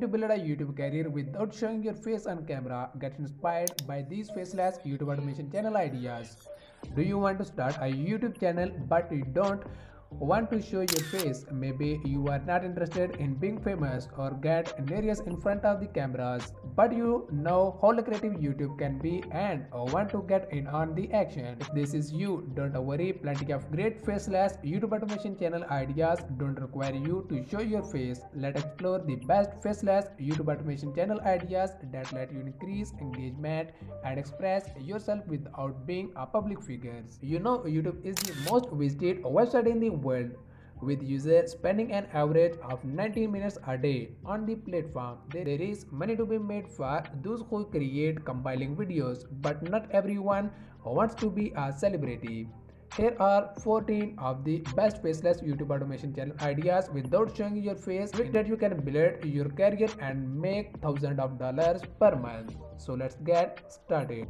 To build a YouTube career without showing your face on camera, get inspired by these faceless YouTube automation channel ideas. Do you want to start a YouTube channel but you don't want to show your face? Maybe you are not interested in being famous or get notorious in front of the cameras, but you know how lucrative YouTube can be and want to get in on the action. If this is you, don't worry, plenty of great faceless YouTube automation channel ideas don't require you to show your face. Let's explore the best faceless YouTube automation channel ideas that let you increase engagement and express yourself without being a public figure. You know, YouTube is the most visited website in the world, with users spending an average of 90 minutes a day on the platform. There is money to be made for those who create compelling videos, but not everyone wants to be a celebrity. Here are 14 of the best faceless YouTube automation channel ideas without showing your face, with that you can build your career and make thousands of dollars per month. So let's get started.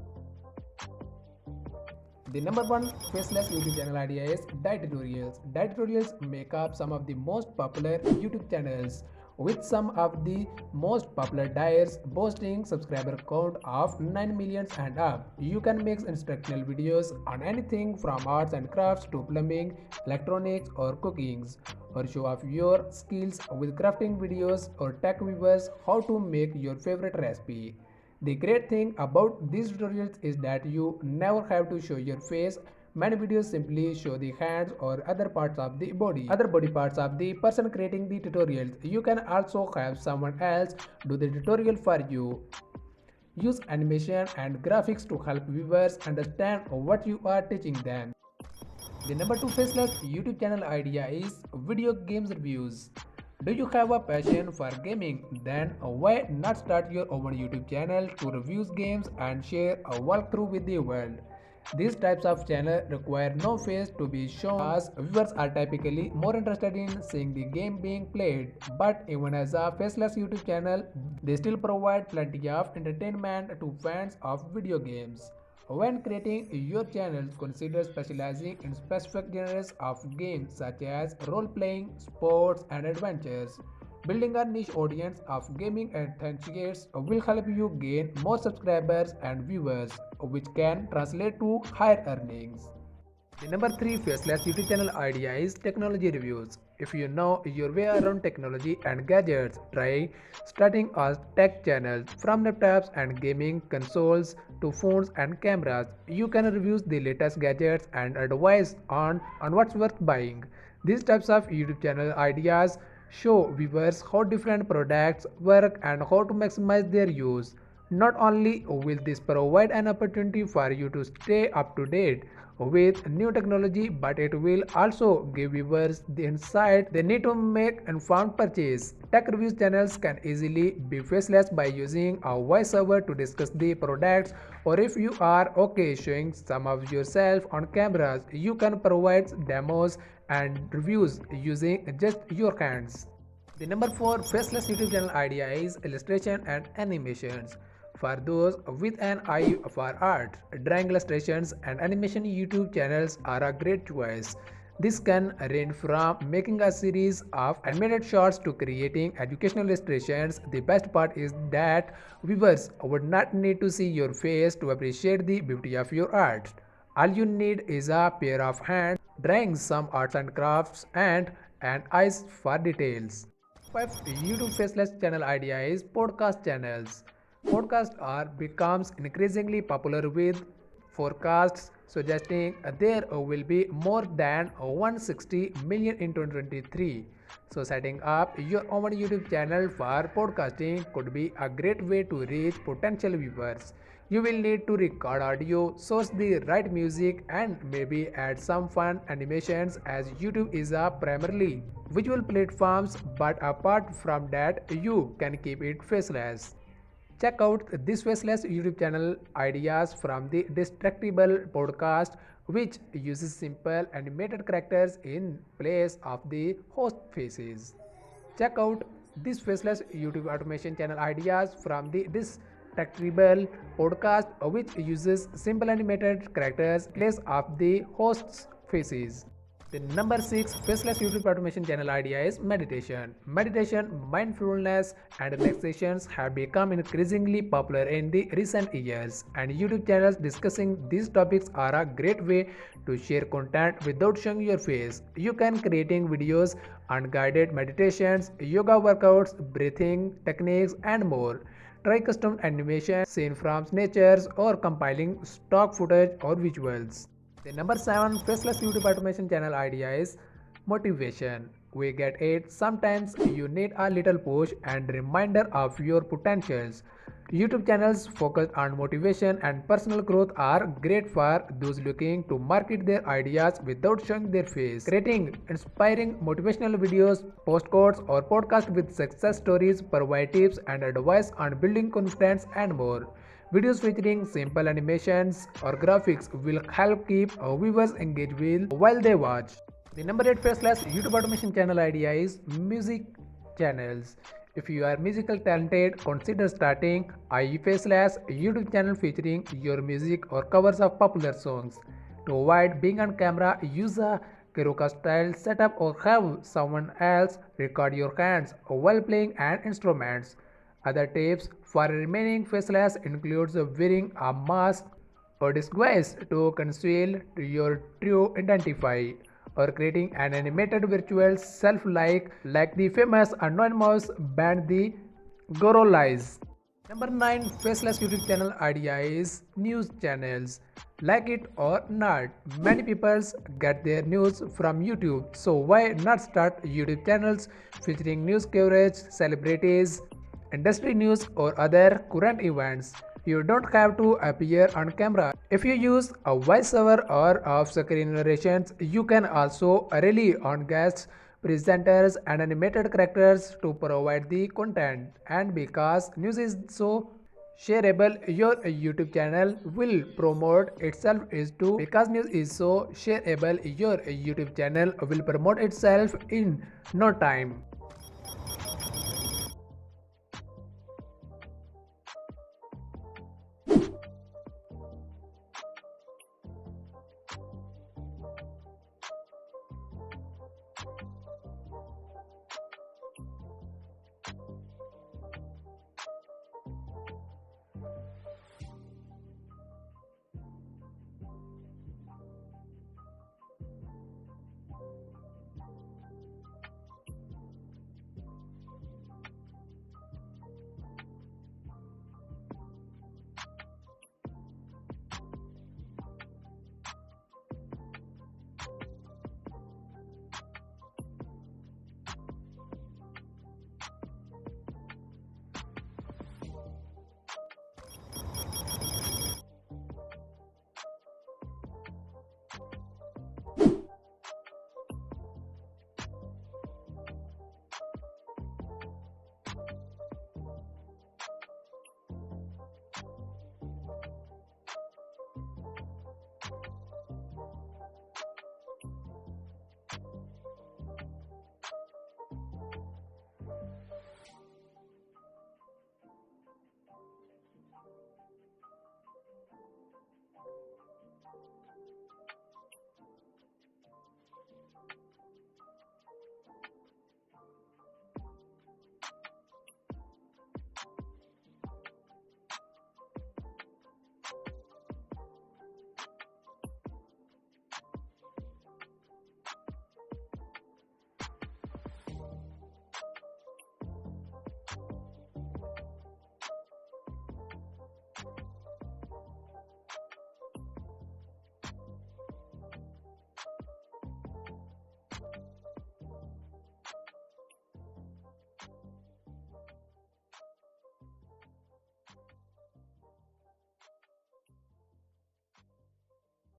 The number one faceless YouTube channel idea is diet tutorials. Diet tutorials make up some of the most popular YouTube channels, with some of the most popular diets boasting subscriber count of 9 million and up. You can make instructional videos on anything from arts and crafts to plumbing, electronics or cooking, or show off your skills with crafting videos or tech viewers how to make your favorite recipe. The great thing about these tutorials is that you never have to show your face. Many videos simply show the hands or other body parts of the person creating the tutorials. You can also have someone else do the tutorial for you. Use animation and graphics to help viewers understand what you are teaching them. The number two faceless YouTube channel idea is video games reviews. Do you have a passion for gaming? Then why not start your own YouTube channel to review games and share a walkthrough with the world? These types of channels require no face to be shown, as viewers are typically more interested in seeing the game being played. But even as a faceless YouTube channel, they still provide plenty of entertainment to fans of video games. When creating your channel, consider specializing in specific genres of games such as role playing, sports, and adventures. Building a niche audience of gaming enthusiasts will help you gain more subscribers and viewers, which can translate to higher earnings. The number three faceless YouTube channel idea is technology reviews. If you know your way around technology and gadgets, try starting a tech channel. From laptops and gaming consoles to phones and cameras, you can review the latest gadgets and advise on what's worth buying. These types of YouTube channel ideas show viewers how different products work and how to maximize their use. Not only will this provide an opportunity for you to stay up to date with new technology, but it will also give viewers the insight they need to make informed purchase. Tech reviews channels can easily be faceless by using a voiceover to discuss the products, or if you are okay showing some of yourself on cameras, you can provide demos and reviews using just your hands. The number four faceless YouTube channel idea is illustration and animations. For those with an eye for art, drawing, illustrations, and animation YouTube channels are a great choice. This can range from making a series of animated shorts to creating educational illustrations. The best part is that viewers would not need to see your face to appreciate the beauty of your art. All you need is a pair of hands, drawing some arts and crafts, and eyes for details. Fifth YouTube faceless channel idea is podcast channels. Podcasts are becomes increasingly popular with forecasts suggesting there will be more than 160 million in 2023. So setting up your own YouTube channel for podcasting could be a great way to reach potential viewers. You will need to record audio, source the right music, and maybe add some fun animations, as YouTube is a primarily visual platforms, but apart from that you can keep it faceless. Check out this faceless YouTube channel ideas from the Distractible podcast, which uses simple animated characters in place of the host faces. Check out this faceless YouTube automation channel ideas from the Distractible podcast, which uses simple animated characters in place of the host's faces. The number 6 faceless YouTube automation channel idea is meditation. Meditation, mindfulness, and relaxations have become increasingly popular in the recent years, and YouTube channels discussing these topics are a great way to share content without showing your face. You can creating videos on guided meditations, yoga workouts, breathing techniques, and more. Try custom animation, scene from nature, or compiling stock footage or visuals. The number 7 faceless YouTube automation channel idea is motivation. We get it. Sometimes you need a little push and reminder of your potentials. YouTube channels focused on motivation and personal growth are great for those looking to market their ideas without showing their face. Creating inspiring motivational videos, postcards, or podcasts with success stories provide tips and advice on building confidence and more. Videos featuring simple animations or graphics will help keep viewers engaged while they watch. The number 8 faceless YouTube automation channel idea is music channels. If you are musical talented, consider starting a faceless YouTube channel featuring your music or covers of popular songs. To avoid being on camera, use a karaoke style setup or have someone else record your hands while playing an instrument. Other tips for remaining faceless includes wearing a mask or disguise to conceal your true identity, or creating an animated virtual self like the famous anonymous band the Gorillaz. Number 9 faceless YouTube channel idea is news channels. Like it or not, many people get their news from YouTube. So why not start YouTube channels featuring news coverage, celebrities, industry news, or other current events? You don't have to appear on camera. If you use a voiceover or off-screen narrations, you can also rely on guests, presenters, and animated characters to provide the content. And because news is so shareable, your YouTube channel will promote itself in no time.